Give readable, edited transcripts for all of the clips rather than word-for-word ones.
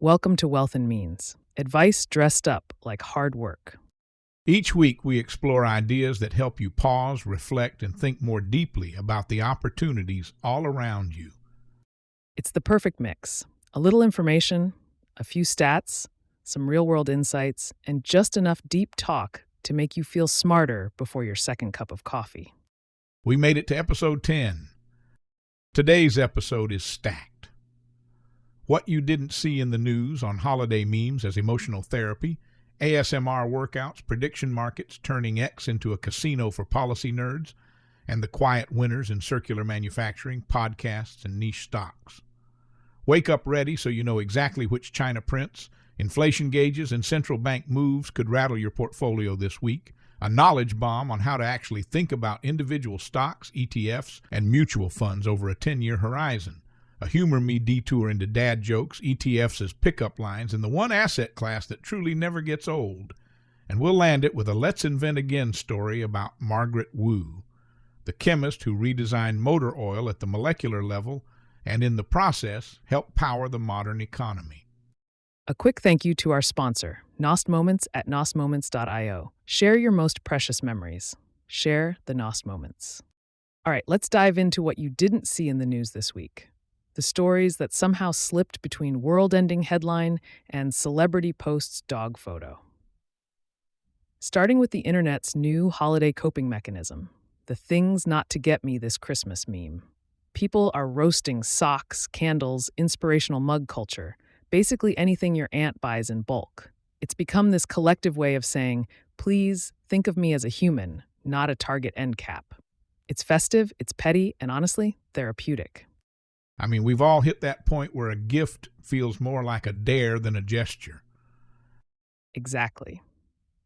Welcome to Wealth and Means. Advice dressed up like hard work. Each week, we explore ideas that help you pause, reflect, and think more deeply about the opportunities all around you. It's the perfect mix. A little information, a few stats, some real-world insights, and just enough deep talk to make you feel smarter before your second cup of coffee. We made it to episode 10. Today's episode is stacked. What you didn't see in the news on holiday memes as emotional therapy, ASMR workouts, prediction markets turning X into a casino for policy nerds, and the quiet winners in circular manufacturing, podcasts, and niche stocks. Wake up ready so you know exactly which China prints, inflation gauges, and central bank moves could rattle your portfolio this week, a knowledge bomb on how to actually think about individual stocks, ETFs, and mutual funds over a 10-year horizon, a humor me detour into dad jokes, ETFs as pickup lines, and the one asset class that truly never gets old. And we'll land it with a Let's Invent Again story about Margaret Wu, the chemist who redesigned motor oil at the molecular level and in the process helped power the modern economy. A quick thank you to our sponsor, Nost Moments at nostmoments.io. Share your most precious memories. Share the Nost Moments. All right, let's dive into what you didn't see in the news this week. The stories that somehow slipped between world-ending headline and celebrity posts dog photo. Starting with the internet's new holiday coping mechanism, the things not to get me this Christmas meme. People are roasting socks, candles, inspirational mug culture, basically anything your aunt buys in bulk. It's become this collective way of saying, please think of me as a human, not a Target end cap. It's festive, it's petty, and honestly, therapeutic. I mean, we've all hit that point where a gift feels more like a dare than a gesture. Exactly.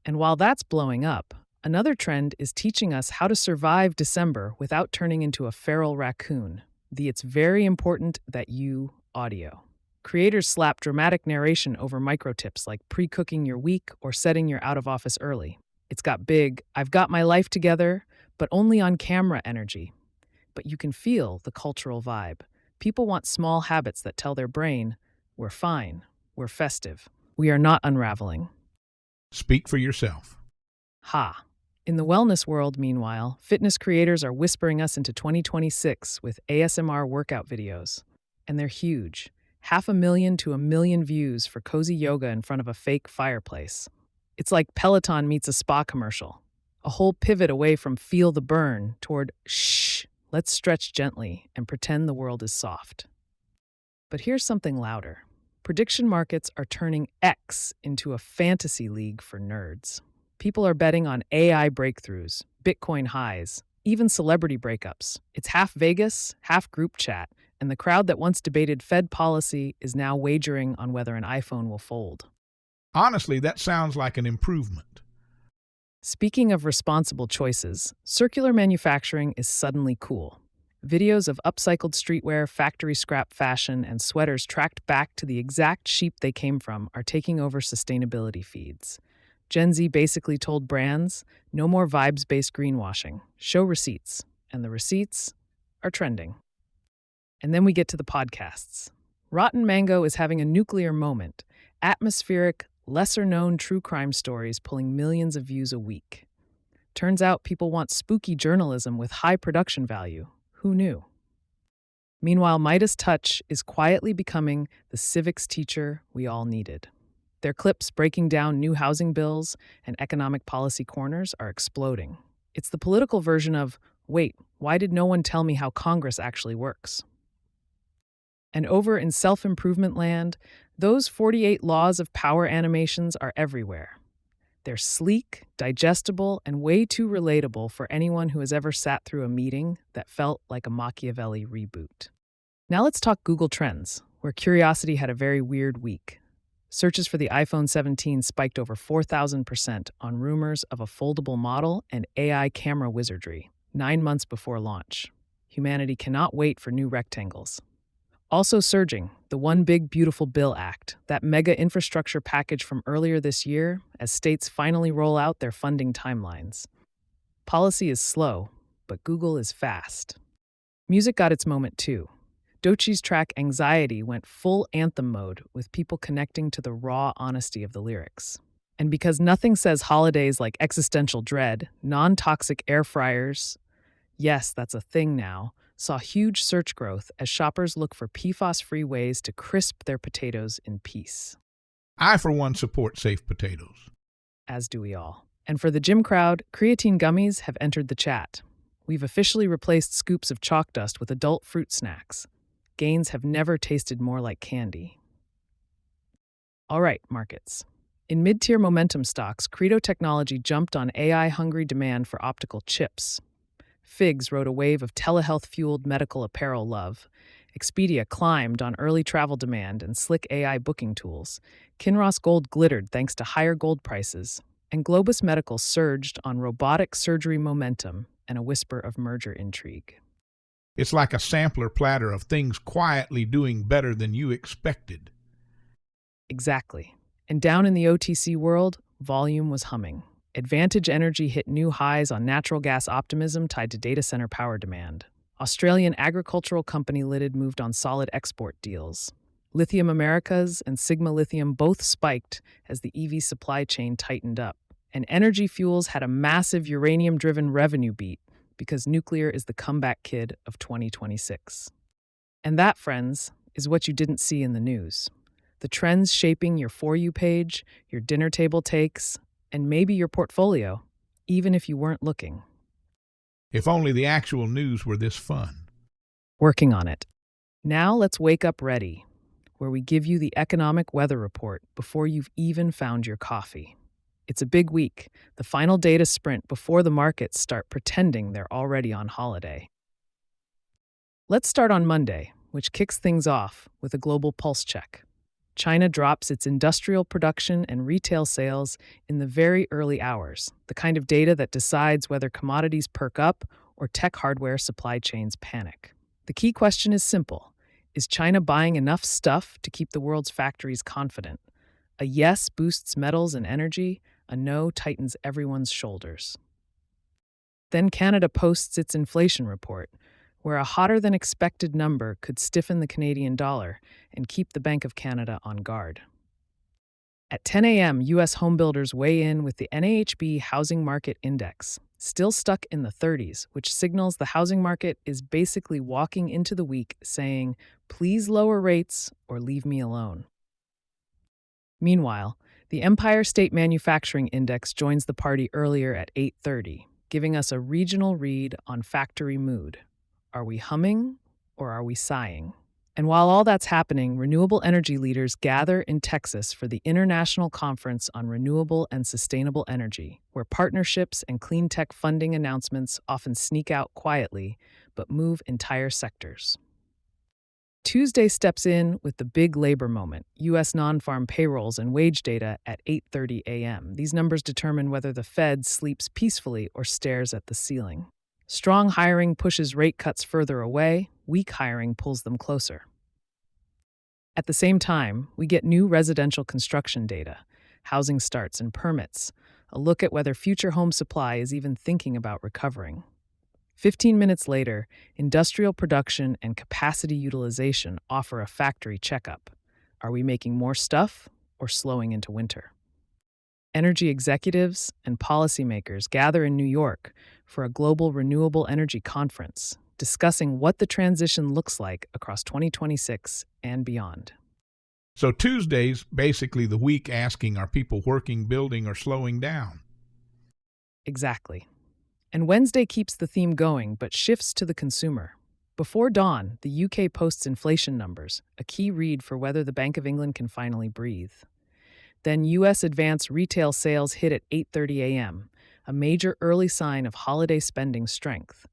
And while that's blowing up, another trend is teaching us how to survive December without turning into a feral raccoon. The It's Very Important That You audio. Creators slap dramatic narration over micro tips like pre-cooking your week or setting your out-of-office early. It's got big, I've got my life together, but only on camera energy. But you can feel the cultural vibe. People want small habits that tell their brain, we're fine, we're festive, we are not unraveling. Speak for yourself. Ha! In the wellness world, meanwhile, fitness creators are whispering us into 2026 with ASMR workout videos. And they're huge. 500,000 to 1 million views for cozy yoga in front of a fake fireplace. It's like Peloton meets a spa commercial. A whole pivot away from feel the burn toward shh, let's stretch gently and pretend the world is soft. But here's something louder. Prediction markets are turning X into a fantasy league for nerds. People are betting on AI breakthroughs, Bitcoin highs, even celebrity breakups. It's half Vegas, half group chat, and the crowd that once debated Fed policy is now wagering on whether an iPhone will fold. Honestly, that sounds like an improvement. Speaking of responsible choices, circular manufacturing is suddenly cool. Videos of upcycled streetwear, factory scrap fashion, and sweaters tracked back to the exact sheep they came from are taking over sustainability feeds. Gen Z basically told brands, no more vibes-based greenwashing. Show receipts. And the receipts are trending. And then we get to the podcasts. Rotten Mango is having a nuclear moment. Atmospheric, lesser-known true crime stories pulling millions of views a week. Turns out people want spooky journalism with high production value. Who knew? Meanwhile, Midas Touch is quietly becoming the civics teacher we all needed. Their clips breaking down new housing bills and economic policy corners are exploding. It's the political version of, wait, why did no one tell me how Congress actually works? And over in self-improvement land, those 48 laws of power animations are everywhere. They're sleek, digestible, and way too relatable for anyone who has ever sat through a meeting that felt like a Machiavelli reboot. Now let's talk Google Trends, where curiosity had a very weird week. Searches for the iPhone 17 spiked over 4,000% on rumors of a foldable model and AI camera wizardry, 9 months before launch. Humanity cannot wait for new rectangles. Also surging, the One Big Beautiful Bill Act, that mega infrastructure package from earlier this year as states finally roll out their funding timelines. Policy is slow, but Google is fast. Music got its moment too. Dochi's track Anxiety went full anthem mode with people connecting to the raw honesty of the lyrics. And because nothing says holidays like existential dread, non toxic air fryers, yes, that's a thing now, saw huge search growth as shoppers look for PFAS free ways to crisp their potatoes in peace. I, for one, support safe potatoes. As do we all. And for the gym crowd, creatine gummies have entered the chat. We've officially replaced scoops of chalk dust with adult fruit snacks. Gains have never tasted more like candy. All right, markets. In mid-tier momentum stocks, Credo Technology jumped on AI-hungry demand for optical chips. FIGS rode a wave of telehealth-fueled medical apparel love. Expedia climbed on early travel demand and slick AI booking tools. Kinross Gold glittered thanks to higher gold prices. And Globus Medical surged on robotic surgery momentum and a whisper of merger intrigue. It's like a sampler platter of things quietly doing better than you expected. Exactly. And down in the OTC world, volume was humming. Advantage Energy hit new highs on natural gas optimism tied to data center power demand. Australian agricultural company Lidded moved on solid export deals. Lithium Americas and Sigma Lithium both spiked as the EV supply chain tightened up. And Energy Fuels had a massive uranium-driven revenue beat because nuclear is the comeback kid of 2026. And that, friends, is what you didn't see in the news. The trends shaping your For You page, your dinner table takes, and maybe your portfolio, even if you weren't looking. If only the actual news were this fun. Working on it. Now let's wake up ready, where we give you the economic weather report before you've even found your coffee. It's a big week, the final data sprint before the markets start pretending they're already on holiday. Let's start on Monday, which kicks things off with a global pulse check. China drops its industrial production and retail sales in the very early hours, the kind of data that decides whether commodities perk up or tech hardware supply chains panic. The key question is simple. Is China buying enough stuff to keep the world's factories confident? A yes boosts metals and energy, a no tightens everyone's shoulders. Then Canada posts its inflation report, where a hotter-than-expected number could stiffen the Canadian dollar and keep the Bank of Canada on guard. At 10 a.m., U.S. homebuilders weigh in with the NAHB Housing Market Index, still stuck in the 30s, which signals the housing market is basically walking into the week saying, please lower rates or leave me alone. Meanwhile, the Empire State Manufacturing Index joins the party earlier at 8:30, giving us a regional read on factory mood. Are we humming or are we sighing? And while all that's happening, renewable energy leaders gather in Texas for the International Conference on Renewable and Sustainable Energy, where partnerships and clean tech funding announcements often sneak out quietly but move entire sectors. Tuesday steps in with the big labor moment, U.S. non-farm payrolls and wage data at 8:30 a.m. These numbers determine whether the Fed sleeps peacefully or stares at the ceiling. Strong hiring pushes rate cuts further away, weak hiring pulls them closer. At the same time, we get new residential construction data, housing starts and permits, a look at whether future home supply is even thinking about recovering. 15 minutes later, industrial production and capacity utilization offer a factory checkup. Are we making more stuff or slowing into winter? Energy executives and policymakers gather in New York for a global renewable energy conference, discussing what the transition looks like across 2026 and beyond. So Tuesday's basically the week asking, are people working, building, or slowing down? Exactly. And Wednesday keeps the theme going, but shifts to the consumer. Before dawn, the UK posts inflation numbers, a key read for whether the Bank of England can finally breathe. Then U.S. advanced retail sales hit at 8:30 a.m., a major early sign of holiday spending strength.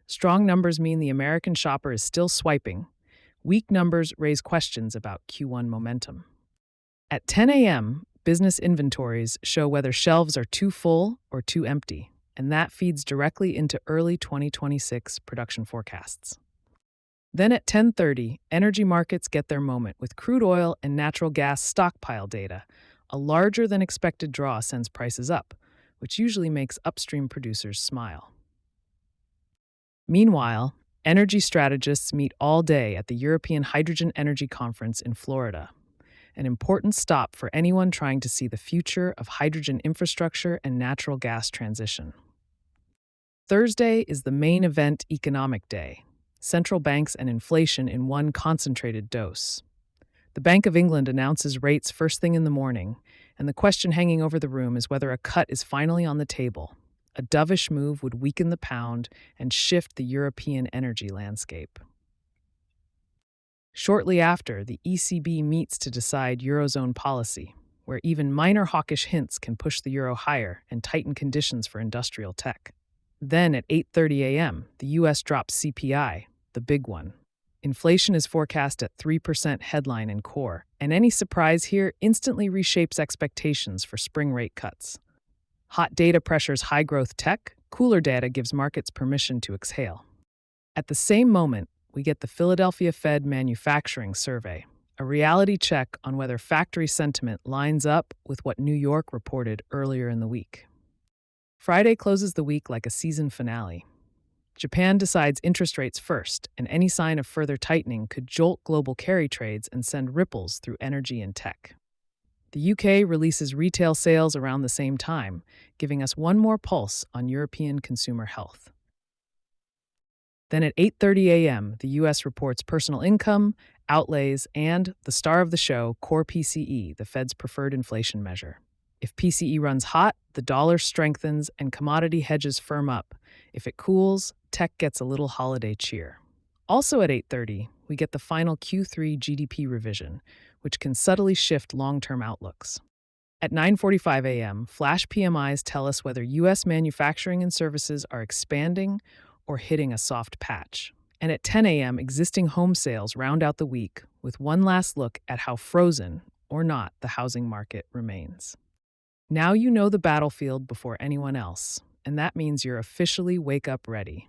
Strong numbers mean the American shopper is still swiping. Weak numbers raise questions about Q1 momentum. At 10 a.m., business inventories show whether shelves are too full or too empty, and that feeds directly into early 2026 production forecasts. Then at 10:30, energy markets get their moment with crude oil and natural gas stockpile data. A larger-than-expected draw sends prices up, which usually makes upstream producers smile. Meanwhile, Energy strategists meet all day at the European Hydrogen Energy Conference in Florida, an important stop for anyone trying to see the future of hydrogen infrastructure and natural gas transition. Thursday is the main event economic day, central banks and inflation in one concentrated dose. The Bank of England announces rates first thing in the morning, and the question hanging over the room is whether a cut is finally on the table. A dovish move would weaken the pound and shift the European energy landscape. Shortly after, the ECB meets to decide Eurozone policy, where even minor hawkish hints can push the euro higher and tighten conditions for industrial tech. Then at 8:30 a.m., the US drops CPI, the big one. Inflation is forecast at 3% headline and core, and any surprise here instantly reshapes expectations for spring rate cuts. Hot data pressures high-growth tech, cooler data gives markets permission to exhale. At the same moment, we get the Philadelphia Fed Manufacturing Survey, a reality check on whether factory sentiment lines up with what New York reported earlier in the week. Friday closes the week like a season finale. Japan decides interest rates first, and any sign of further tightening could jolt global carry trades and send ripples through energy and tech. The UK releases retail sales around the same time, giving us one more pulse on European consumer health. Then at 8:30 a.m., the US reports personal income, outlays, and, the star of the show, core PCE, the Fed's preferred inflation measure. If PCE runs hot, the dollar strengthens and commodity hedges firm up. If it cools, tech gets a little holiday cheer. Also at 8:30, we get the final Q3 GDP revision, which can subtly shift long-term outlooks. At 9:45 a.m., flash PMIs tell us whether U.S. manufacturing and services are expanding or hitting a soft patch. And at 10 a.m., existing home sales round out the week with one last look at how frozen, or not, the housing market remains. Now you know the battlefield before anyone else, and that means you're officially wake-up ready.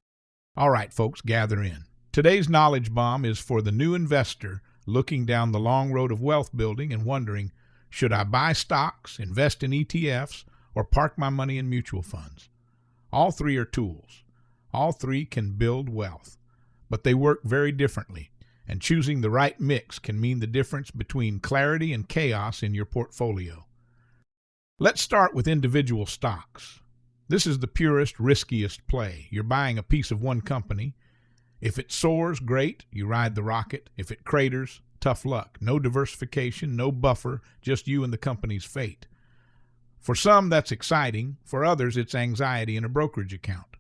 All right, folks, gather in. Today's knowledge bomb is for the new investor looking down the long road of wealth building and wondering, should I buy stocks, invest in ETFs, or park my money in mutual funds? All three are tools. All three can build wealth, but they work very differently, and choosing the right mix can mean the difference between clarity and chaos in your portfolio. Let's start with individual stocks. This is the purest, riskiest play. You're buying a piece of one company. If it soars, great, you ride the rocket. If it craters, tough luck. No diversification, no buffer, just you and the company's fate. For some, that's exciting. For others, it's anxiety in a brokerage account.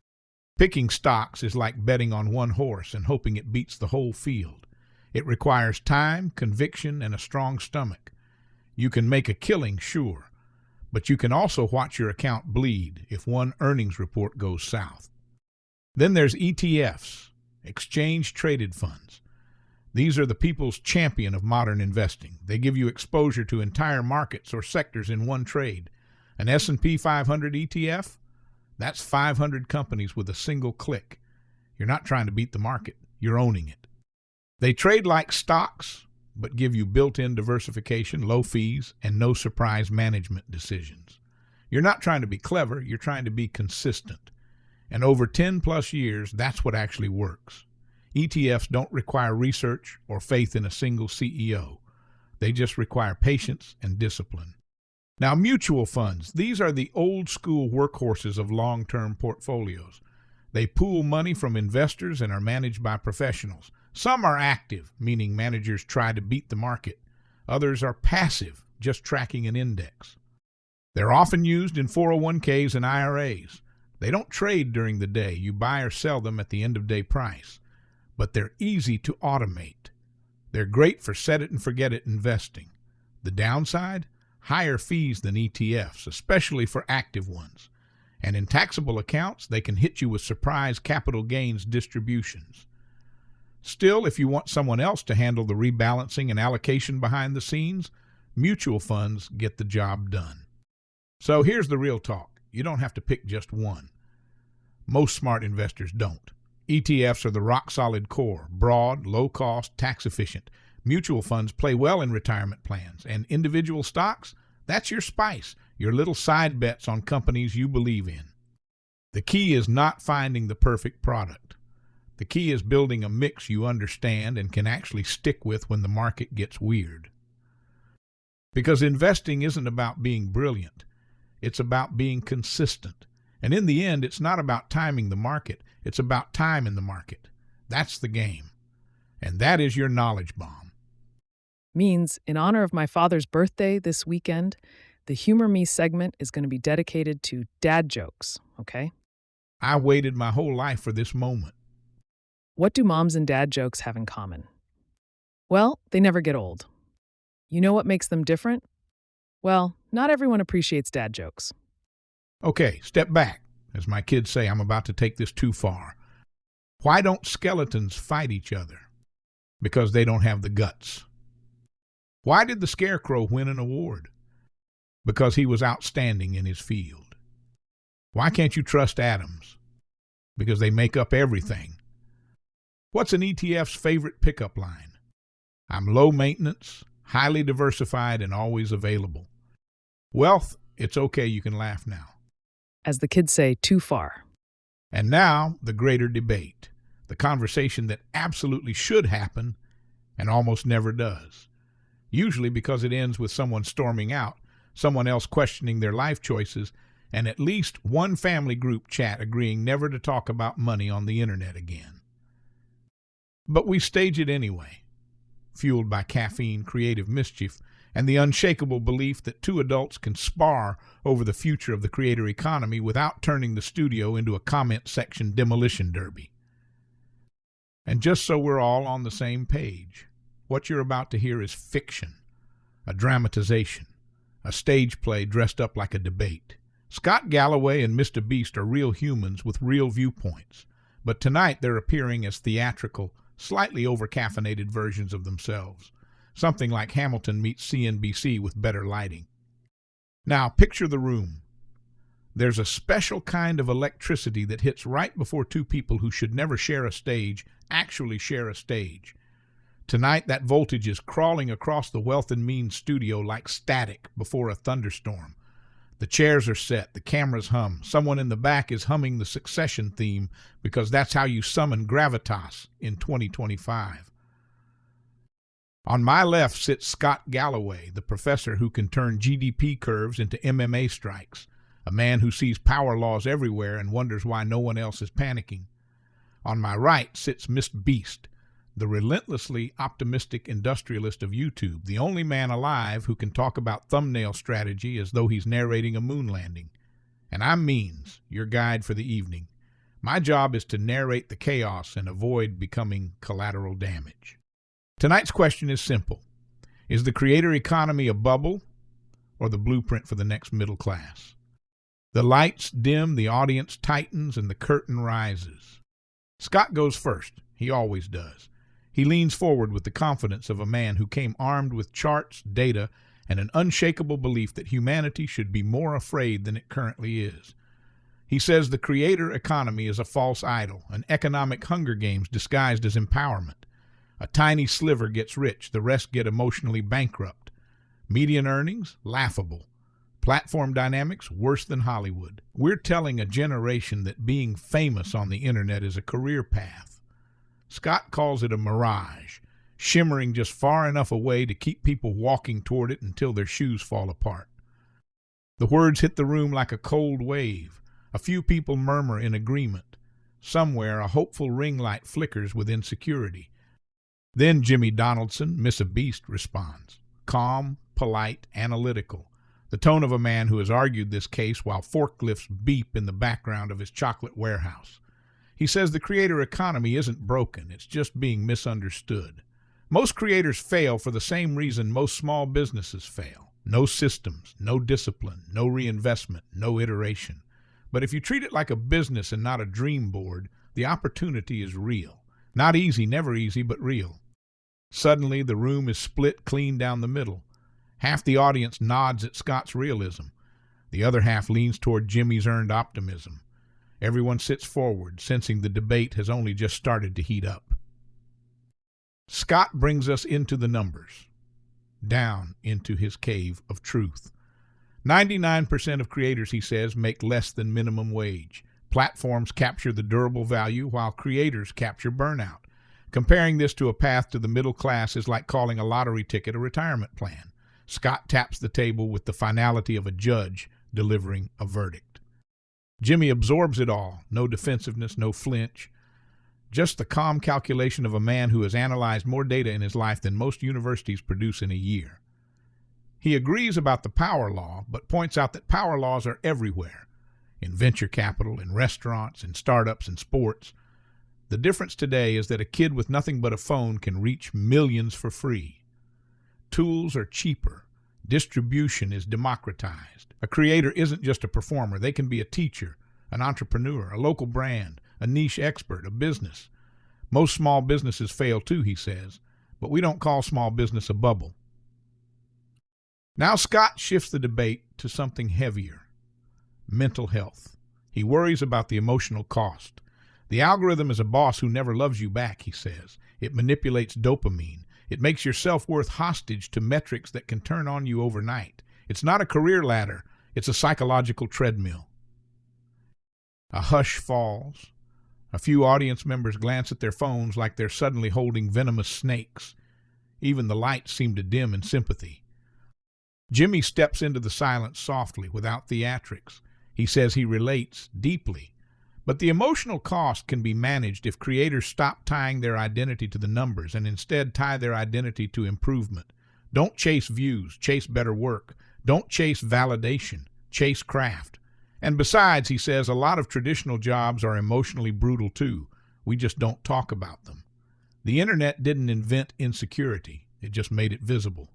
Picking stocks is like betting on one horse and hoping it beats the whole field. It requires time, conviction, and a strong stomach. You can make a killing, sure, but you can also watch your account bleed if one earnings report goes south. Then there's ETFs, exchange-traded funds. These are the people's champion of modern investing. They give you exposure to entire markets or sectors in one trade. An S&P 500 ETF? That's 500 companies with a single click. You're not trying to beat the market. You're owning it. They trade like stocks, but give you built-in diversification, low fees, and no surprise management decisions. You're not trying to be clever, you're trying to be consistent. And over 10-plus years, that's what actually works. ETFs don't require research or faith in a single CEO. They just require patience and discipline. Now, mutual funds, these are the old-school workhorses of long-term portfolios. They pool money from investors and are managed by professionals. Some are active, meaning managers try to beat the market. Others are passive, just tracking an index. They're often used in 401ks and IRAs. They don't trade during the day. You buy or sell them at the end-of-day price. But they're easy to automate. They're great for set-it-and-forget-it investing. The downside? Higher fees than ETFs, especially for active ones. And in taxable accounts, they can hit you with surprise capital gains distributions. Still, if you want someone else to handle the rebalancing and allocation behind the scenes, mutual funds get the job done. So here's the real talk. You don't have to pick just one. Most smart investors don't. ETFs are the rock-solid core, broad, low-cost, tax-efficient. Mutual funds play well in retirement plans, and individual stocks, that's your spice, your little side bets on companies you believe in. The key is not finding the perfect product. The key is building a mix you understand and can actually stick with when the market gets weird. Because investing isn't about being brilliant. It's about being consistent. And in the end, it's not about timing the market. It's about time in the market. That's the game. And that is your knowledge bomb. Means, in honor of my father's birthday this weekend, the Humor Me segment is going to be dedicated to dad jokes, okay? I waited my whole life for this moment. What do moms and dad jokes have in common? Well, they never get old. You know what makes them different? Well, not everyone appreciates dad jokes. Okay, step back. As my kids say, I'm about to take this too far. Why don't skeletons fight each other? Because they don't have the guts. Why did the Scarecrow win an award? Because he was outstanding in his field. Why can't you trust atoms? Because they make up everything. What's an ETF's favorite pickup line? I'm low maintenance, highly diversified, and always available. Wealth, it's okay, you can laugh now. As the kids say, too far. And now, the greater debate, the conversation that absolutely should happen and almost never does. Usually because it ends with someone storming out, someone else questioning their life choices, and at least one family group chat agreeing never to talk about money on the internet again. But we stage it anyway, fueled by caffeine, creative mischief, and the unshakable belief that two adults can spar over the future of the creator economy without turning the studio into a comment section demolition derby. And just so we're all on the same page, what you're about to hear is fiction, a dramatization, a stage play dressed up like a debate. Scott Galloway and Mr. Beast are real humans with real viewpoints, but tonight they're appearing as theatrical, slightly over-caffeinated versions of themselves. Something like Hamilton meets CNBC with better lighting. Now, picture the room. There's a special kind of electricity that hits right before two people who should never share a stage actually share a stage. Tonight, that voltage is crawling across the Wealth and Means studio like static before a thunderstorm. The chairs are set, the cameras hum. Someone in the back is humming the Succession theme because that's how you summon gravitas in 2025. On my left sits Scott Galloway, the professor who can turn GDP curves into MMA strikes, a man who sees power laws everywhere and wonders why no one else is panicking. On my right sits Mr. Beast, the relentlessly optimistic industrialist of YouTube, the only man alive who can talk about thumbnail strategy as though he's narrating a moon landing. And I'm Means, your guide for the evening. My job is to narrate the chaos and avoid becoming collateral damage. Tonight's question is simple. Is the creator economy a bubble or the blueprint for the next middle class? The lights dim, the audience tightens, and the curtain rises. Scott goes first. He always does. He leans forward with the confidence of a man who came armed with charts, data, and an unshakable belief that humanity should be more afraid than it currently is. He says the creator economy is a false idol, an economic Hunger Games disguised as empowerment. A tiny sliver gets rich, the rest get emotionally bankrupt. Median earnings? Laughable. Platform dynamics? Worse than Hollywood. We're telling a generation that being famous on the internet is a career path. Scott calls it a mirage, shimmering just far enough away to keep people walking toward it until their shoes fall apart. The words hit the room like a cold wave. A few people murmur in agreement. Somewhere a hopeful ring light flickers with insecurity. Then Jimmy Donaldson, Mr. Beast, responds, calm, polite, analytical, the tone of a man who has argued this case while forklifts beep in the background of his chocolate warehouse. He says the creator economy isn't broken, it's just being misunderstood. Most creators fail for the same reason most small businesses fail. No systems, no discipline, no reinvestment, no iteration. But if you treat it like a business and not a dream board, the opportunity is real. Not easy, never easy, but real. Suddenly, the room is split clean down the middle. Half the audience nods at Scott's realism. The other half leans toward Jimmy's earned optimism. Everyone sits forward, sensing the debate has only just started to heat up. Scott brings us into the numbers, down into his cave of truth. 99% of creators, he says, make less than minimum wage. Platforms capture the durable value while creators capture burnout. Comparing this to a path to the middle class is like calling a lottery ticket a retirement plan. Scott taps the table with the finality of a judge delivering a verdict. Jimmy absorbs it all, no defensiveness, no flinch. Just the calm calculation of a man who has analyzed more data in his life than most universities produce in a year. He agrees about the power law, but points out that power laws are everywhere, in venture capital, in restaurants, in startups, in sports. The difference today is that a kid with nothing but a phone can reach millions for free. Tools are cheaper. Distribution is democratized. A creator isn't just a performer. They can be a teacher, an entrepreneur, a local brand, a niche expert, a business. Most small businesses fail too, he says, but we don't call small business a bubble. Now Scott shifts the debate to something heavier: mental health. He worries about the emotional cost. The algorithm is a boss who never loves you back, he says. It manipulates dopamine. It makes your self-worth hostage to metrics that can turn on you overnight. It's not a career ladder, it's a psychological treadmill. A hush falls. A few audience members glance at their phones like they're suddenly holding venomous snakes. Even the lights seem to dim in sympathy. Jimmy steps into the silence softly, without theatrics. He says he relates deeply. But the emotional cost can be managed if creators stop tying their identity to the numbers and instead tie their identity to improvement. Don't chase views, chase better work. Don't chase validation, chase craft. And besides, he says, a lot of traditional jobs are emotionally brutal too. We just don't talk about them. The internet didn't invent insecurity. It just made it visible.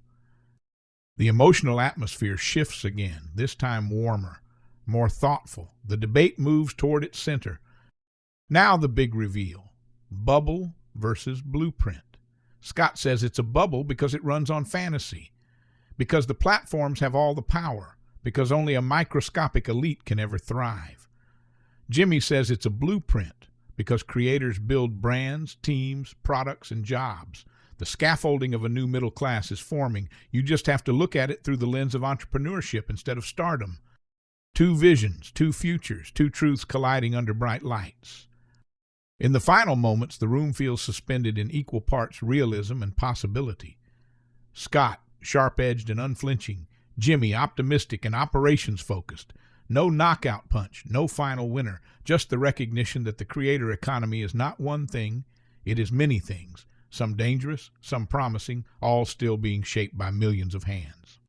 The emotional atmosphere shifts again, this time warmer, more thoughtful. The debate moves toward its center. Now the big reveal: bubble versus blueprint. Scott says it's a bubble because it runs on fantasy, because the platforms have all the power, because only a microscopic elite can ever thrive. Jimmy says it's a blueprint because creators build brands, teams, products, and jobs. The scaffolding of a new middle class is forming. You just have to look at it through the lens of entrepreneurship instead of stardom. Two visions, two futures, two truths colliding under bright lights. In the final moments, the room feels suspended in equal parts realism and possibility. Scott, sharp-edged and unflinching. Jimmy, optimistic and operations-focused. No knockout punch, no final winner, just the recognition that the creator economy is not one thing, it is many things. Some dangerous, some promising, all still being shaped by millions of hands.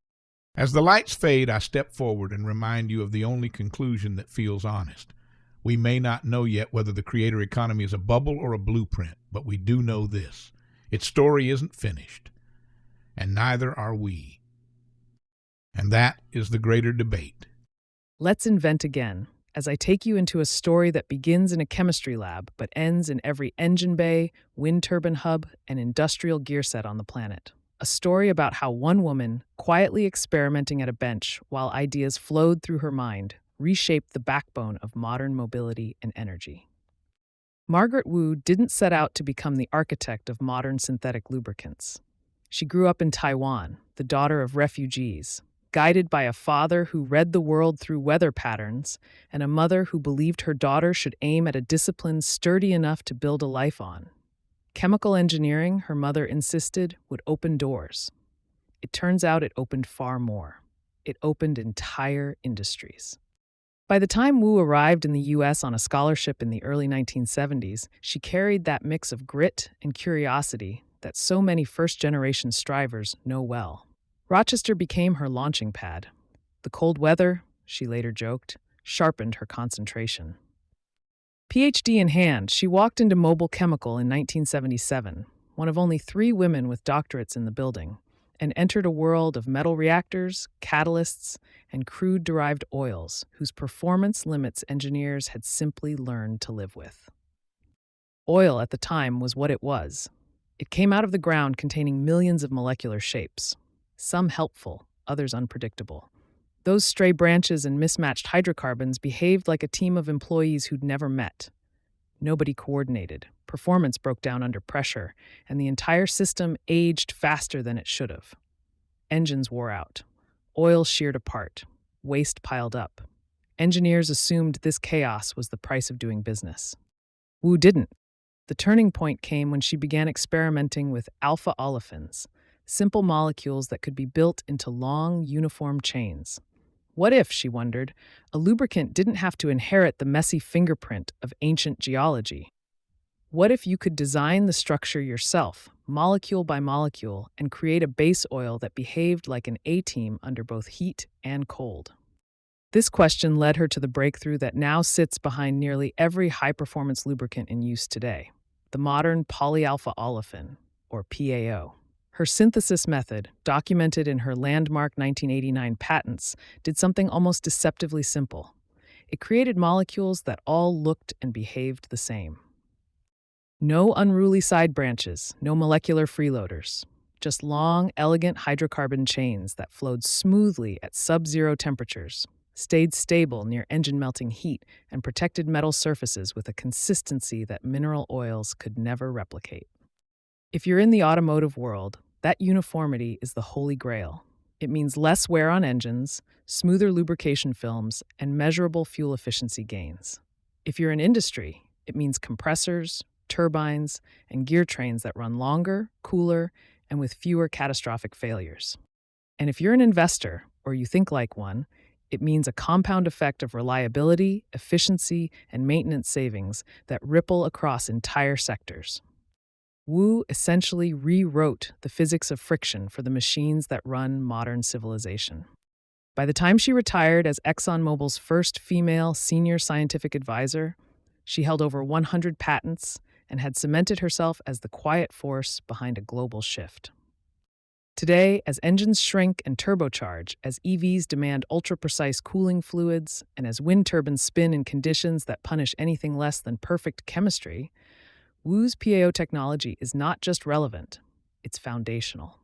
As the lights fade, I step forward and remind you of the only conclusion that feels honest. We may not know yet whether the creator economy is a bubble or a blueprint, but we do know this: its story isn't finished, and neither are we. And that is the greater debate. Let's invent again, as I take you into a story that begins in a chemistry lab but ends in every engine bay, wind turbine hub, and industrial gear set on the planet. A story about how one woman, quietly experimenting at a bench while ideas flowed through her mind, reshaped the backbone of modern mobility and energy. Margaret Wu didn't set out to become the architect of modern synthetic lubricants. She grew up in Taiwan, the daughter of refugees, guided by a father who read the world through weather patterns and a mother who believed her daughter should aim at a discipline sturdy enough to build a life on. Chemical engineering, her mother insisted, would open doors. It turns out it opened far more. It opened entire industries. By the time Wu arrived in the U.S. on a scholarship in the early 1970s, she carried that mix of grit and curiosity that so many first-generation strivers know well. Rochester became her launching pad. The cold weather, she later joked, sharpened her concentration. PhD in hand, she walked into Mobile Chemical in 1977, one of only 3 women with doctorates in the building, and entered a world of metal reactors, catalysts, and crude-derived oils whose performance limits engineers had simply learned to live with. Oil at the time was what it was. It came out of the ground containing millions of molecular shapes, some helpful, others unpredictable. Those stray branches and mismatched hydrocarbons behaved like a team of employees who'd never met. Nobody coordinated, performance broke down under pressure, and the entire system aged faster than it should have. Engines wore out. Oil sheared apart. Waste piled up. Engineers assumed this chaos was the price of doing business. Wu didn't. The turning point came when she began experimenting with alpha olefins, simple molecules that could be built into long, uniform chains. What if, she wondered, a lubricant didn't have to inherit the messy fingerprint of ancient geology? What if you could design the structure yourself, molecule by molecule, and create a base oil that behaved like an A-team under both heat and cold? This question led her to the breakthrough that now sits behind nearly every high-performance lubricant in use today, the modern polyalpha olefin, or PAO. Her synthesis method, documented in her landmark 1989 patents, did something almost deceptively simple. It created molecules that all looked and behaved the same. No unruly side branches, no molecular freeloaders, just long, elegant hydrocarbon chains that flowed smoothly at sub-zero temperatures, stayed stable near engine-melting heat, and protected metal surfaces with a consistency that mineral oils could never replicate. If you're in the automotive world, that uniformity is the holy grail. It means less wear on engines, smoother lubrication films, and measurable fuel efficiency gains. If you're in industry, it means compressors, turbines, and gear trains that run longer, cooler, and with fewer catastrophic failures. And if you're an investor, or you think like one, it means a compound effect of reliability, efficiency, and maintenance savings that ripple across entire sectors. Wu essentially rewrote the physics of friction for the machines that run modern civilization. By the time she retired as ExxonMobil's first female senior scientific advisor, she held over 100 patents and had cemented herself as the quiet force behind a global shift. Today, as engines shrink and turbocharge, as EVs demand ultra-precise cooling fluids, and as wind turbines spin in conditions that punish anything less than perfect chemistry, Wu's PAO technology is not just relevant, it's foundational.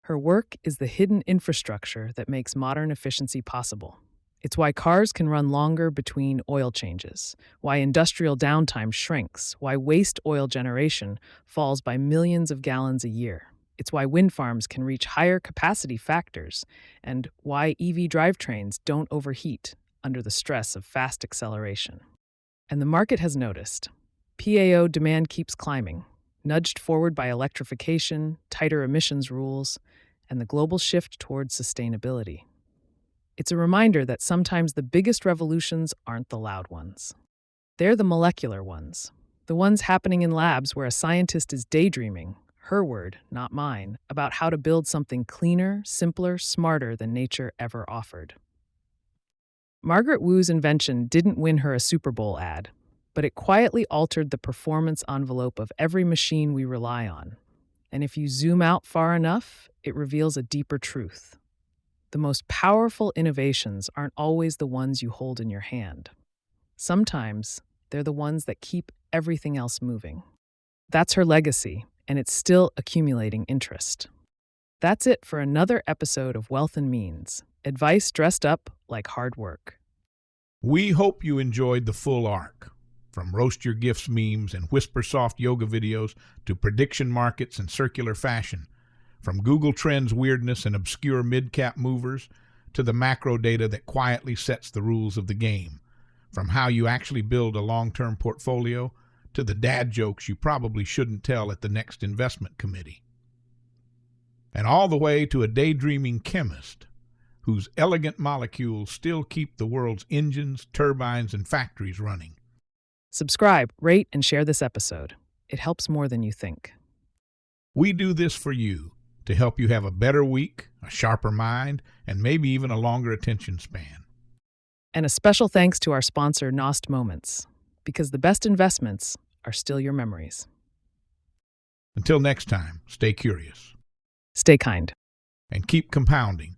Her work is the hidden infrastructure that makes modern efficiency possible. It's why cars can run longer between oil changes, why industrial downtime shrinks, why waste oil generation falls by millions of gallons a year. It's why wind farms can reach higher capacity factors, and why EV drivetrains don't overheat under the stress of fast acceleration. And the market has noticed. PAO demand keeps climbing, nudged forward by electrification, tighter emissions rules, and the global shift towards sustainability. It's a reminder that sometimes the biggest revolutions aren't the loud ones. They're the molecular ones, the ones happening in labs where a scientist is daydreaming, her word, not mine, about how to build something cleaner, simpler, smarter than nature ever offered. Margaret Wu's invention didn't win her a Super Bowl ad, but it quietly altered the performance envelope of every machine we rely on. And if you zoom out far enough, it reveals a deeper truth. The most powerful innovations aren't always the ones you hold in your hand. Sometimes they're the ones that keep everything else moving. That's her legacy, and it's still accumulating interest. That's it for another episode of Wealth and Means, advice dressed up like hard work. We hope you enjoyed the full arc, from Roast Your Gifts memes and Whisper Soft yoga videos to prediction markets and circular fashion, from Google Trends weirdness and obscure mid-cap movers to the macro data that quietly sets the rules of the game, from how you actually build a long-term portfolio to the dad jokes you probably shouldn't tell at the next investment committee. And all the way to a daydreaming chemist whose elegant molecules still keep the world's engines, turbines, and factories running. Subscribe, rate, and share this episode. It helps more than you think. We do this for you to help you have a better week, a sharper mind, and maybe even a longer attention span. And a special thanks to our sponsor, Nost Moments, because the best investments are still your memories. Until next time, stay curious. Stay kind. And keep compounding.